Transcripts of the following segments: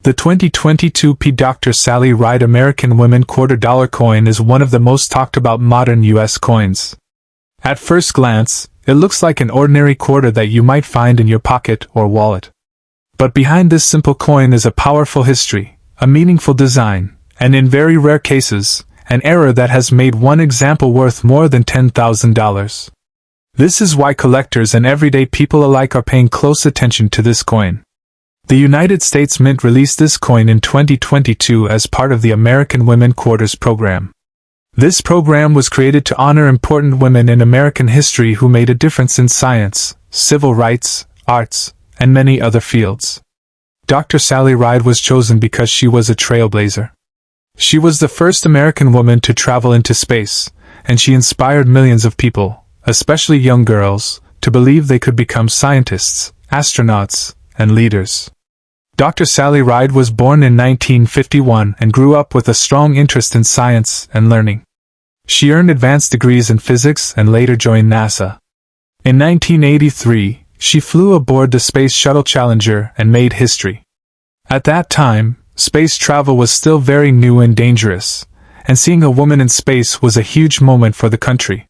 The 2022 Dr. Sally Ride American Women $quarter coin is one of the most talked about modern U.S. coins. At first glance, it looks like an ordinary quarter that you might find in your pocket or wallet. But behind this simple coin is a powerful history, a meaningful design, and in very rare cases, an error that has made one example worth more than $10,000. This is why collectors and everyday people alike are paying close attention to this coin. The United States Mint released this coin in 2022 as part of the American Women Quarters program. This program was created to honor important women in American history who made a difference in science, civil rights, arts, and many other fields. Dr. Sally Ride was chosen because she was a trailblazer. She was the first American woman to travel into space, and she inspired millions of people, especially young girls, to believe they could become scientists, astronauts, and leaders. Dr. Sally Ride was born in 1951 and grew up with a strong interest in science and learning. She earned advanced degrees in physics and later joined NASA. In 1983, she flew aboard the Space Shuttle Challenger and made history. At that time, space travel was still very new and dangerous, and seeing a woman in space was a huge moment for the country.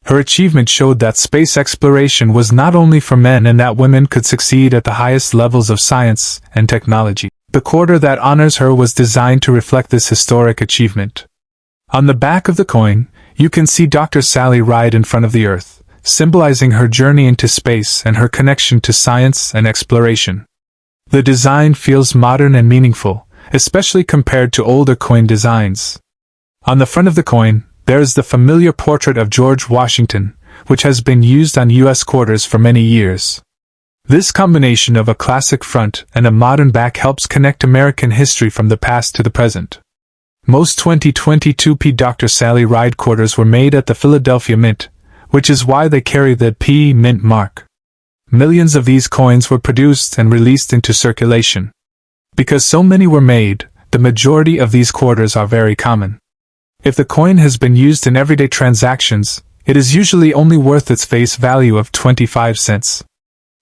Her achievement showed that space exploration was not only for men and that women could succeed at the highest levels of science and technology. The quarter that honors her was designed to reflect this historic achievement. On the back of the coin, you can see Dr. Sally Ride in front of the Earth, symbolizing her journey into space and her connection to science and exploration. The design feels modern and meaningful, especially compared to older coin designs. On the front of the coin, there is the familiar portrait of George Washington, which has been used on U.S. quarters for many years. This combination of a classic front and a modern back helps connect American history from the past to the present. Most 2022 Dr. Sally Ride quarters were made at the Philadelphia Mint, which is why they carry the P Mint mark. Millions of these coins were produced and released into circulation. Because so many were made, the majority of these quarters are very common. If the coin has been used in everyday transactions, it is usually only worth its face value of 25 cents.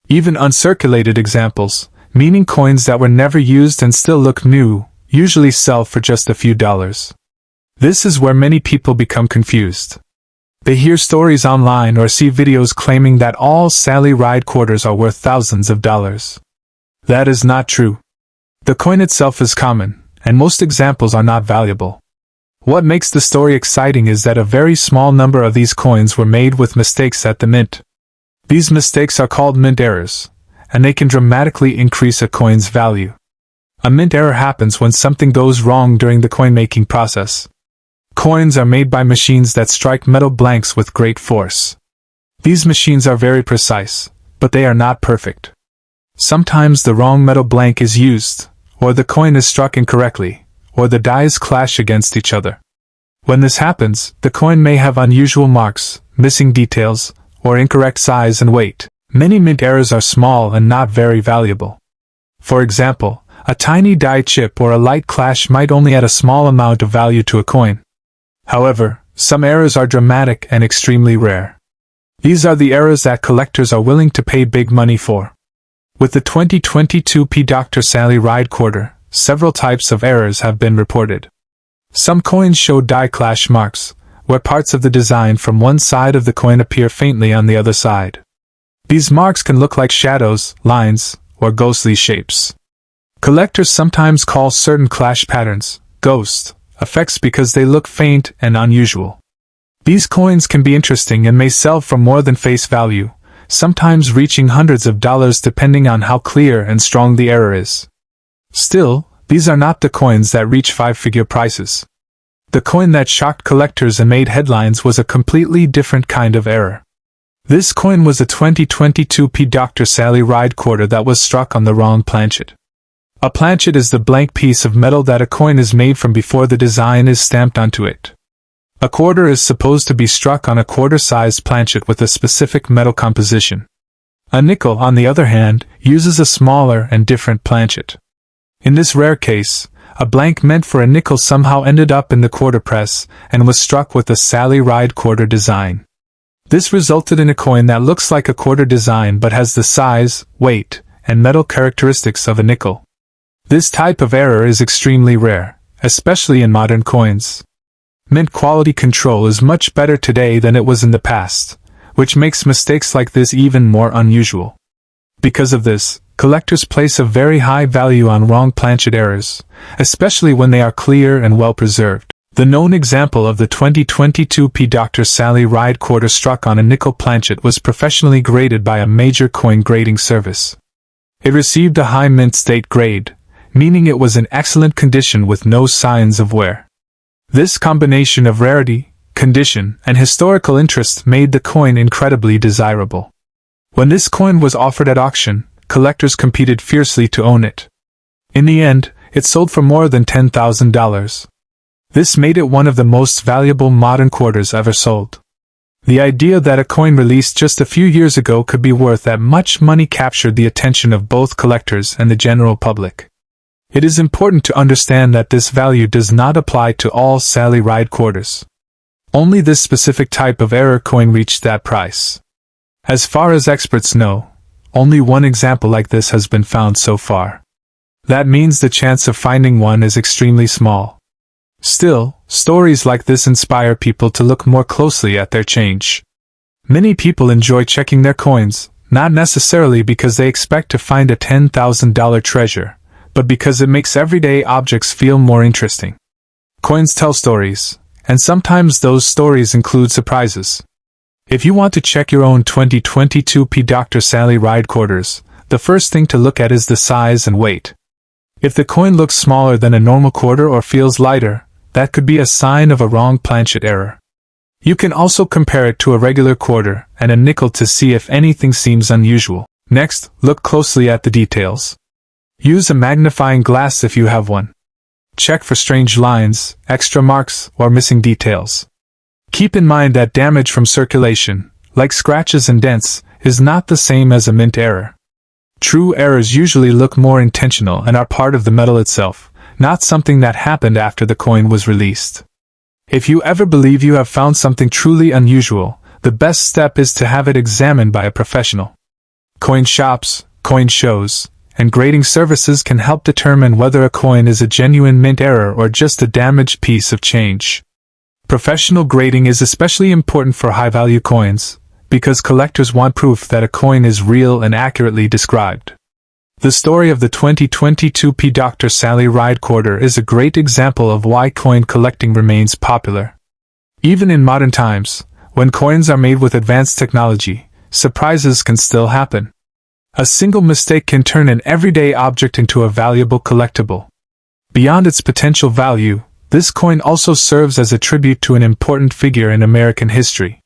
Even uncirculated examples, meaning coins that were never used and still look new, usually sell for just a few dollars. This is where many people become confused. They hear stories online or see videos claiming that all Sally Ride quarters are worth thousands of dollars. That is not true. The coin itself is common, and most examples are not valuable. What makes the story exciting is that a very small number of these coins were made with mistakes at the mint. These mistakes are called mint errors, and they can dramatically increase a coin's value. A mint error happens when something goes wrong during the coin-making process. Coins are made by machines that strike metal blanks with great force. These machines are very precise, but they are not perfect. Sometimes the wrong metal blank is used, or the coin is struck incorrectly, or the dies clash against each other. When this happens, the coin may have unusual marks, missing details, or incorrect size and weight. Many mint errors are small and not very valuable. For example, a tiny die chip or a light clash might only add a small amount of value to a coin. However, some errors are dramatic and extremely rare. These are the errors that collectors are willing to pay big money for. With the 2022 Dr. Sally Ride quarter, several types of errors have been reported. Some coins show die clash marks, where parts of the design from one side of the coin appear faintly on the other side. These marks can look like shadows, lines, or ghostly shapes. Collectors sometimes call certain clash patterns ghost effects because they look faint and unusual. These coins can be interesting and may sell for more than face value, sometimes reaching hundreds of dollars depending on how clear and strong the error is. Still, these are not the coins that reach five-figure prices. The coin that shocked collectors and made headlines was a completely different kind of error. This coin was a 2022 Dr. Sally Ride quarter that was struck on the wrong planchet. A planchet is the blank piece of metal that a coin is made from before the design is stamped onto it. A quarter is supposed to be struck on a quarter-sized planchet with a specific metal composition. A nickel, on the other hand, uses a smaller and different planchet. In this rare case, a blank meant for a nickel somehow ended up in the quarter press and was struck with a Sally Ride quarter design. This resulted in a coin that looks like a quarter design but has the size, weight, and metal characteristics of a nickel. This type of error is extremely rare, especially in modern coins. Mint quality control is much better today than it was in the past, which makes mistakes like this even more unusual. Because of this, collectors place a very high value on wrong planchet errors, especially when they are clear and well preserved. The known example of the 2022 P. Dr. Sally Ride quarter struck on a nickel planchet was professionally graded by a major coin grading service. It received a high mint state grade, meaning it was in excellent condition with no signs of wear. This combination of rarity, condition, and historical interest made the coin incredibly desirable. When this coin was offered at auction, collectors competed fiercely to own it. In the end, it sold for more than $10,000. This made it one of the most valuable modern quarters ever sold. The idea that a coin released just a few years ago could be worth that much money captured the attention of both collectors and the general public. It is important to understand that this value does not apply to all Sally Ride quarters. Only this specific type of error coin reached that price. As far as experts know, only one example like this has been found so far. That means the chance of finding one is extremely small. Still, stories like this inspire people to look more closely at their change. Many people enjoy checking their coins, not necessarily because they expect to find a $10,000 treasure, but because it makes everyday objects feel more interesting. Coins tell stories, and sometimes those stories include surprises. If you want to check your own 2022 P. Dr. Sally Ride quarters, the first thing to look at is the size and weight. If the coin looks smaller than a normal quarter or feels lighter, that could be a sign of a wrong planchet error. You can also compare it to a regular quarter and a nickel to see if anything seems unusual. Next, look closely at the details. Use a magnifying glass if you have one. Check for strange lines, extra marks, or missing details. Keep in mind that damage from circulation, like scratches and dents, is not the same as a mint error. True errors usually look more intentional and are part of the metal itself, not something that happened after the coin was released. If you ever believe you have found something truly unusual, the best step is to have it examined by a professional. Coin shops, coin shows, and grading services can help determine whether a coin is a genuine mint error or just a damaged piece of change. Professional grading is especially important for high-value coins, because collectors want proof that a coin is real and accurately described. The story of the 2022 P. Dr. Sally Ride quarter is a great example of why coin collecting remains popular. Even in modern times, when coins are made with advanced technology, surprises can still happen. A single mistake can turn an everyday object into a valuable collectible. Beyond its potential value, this coin also serves as a tribute to an important figure in American history.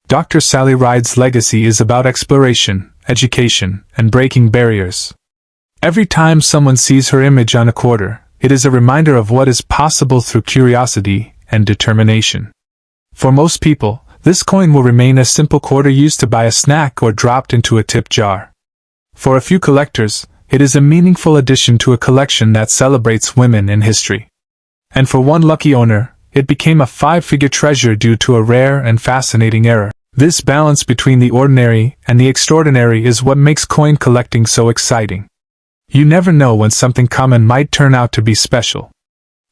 Dr. Sally Ride's legacy is about exploration, education, and breaking barriers. Every time someone sees her image on a quarter, it is a reminder of what is possible through curiosity and determination. For most people, this coin will remain a simple quarter used to buy a snack or dropped into a tip jar. For a few collectors, it is a meaningful addition to a collection that celebrates women in history. And for one lucky owner, it became a five-figure treasure due to a rare and fascinating error. This balance between the ordinary and the extraordinary is what makes coin collecting so exciting. You never know when something common might turn out to be special.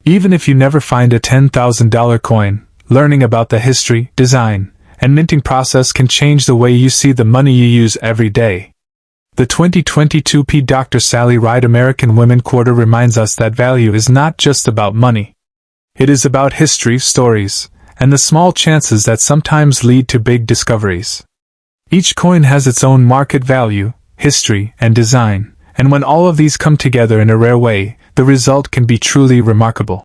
Even if you never find a $10,000 coin, learning about the history, design, and minting process can change the way you see the money you use every day. The 2022 P. Dr. Sally Ride American Women Quarter reminds us that value is not just about money. It is about history, stories, and the small chances that sometimes lead to big discoveries. Each coin has its own market value, history, and design, and when all of these come together in a rare way, the result can be truly remarkable.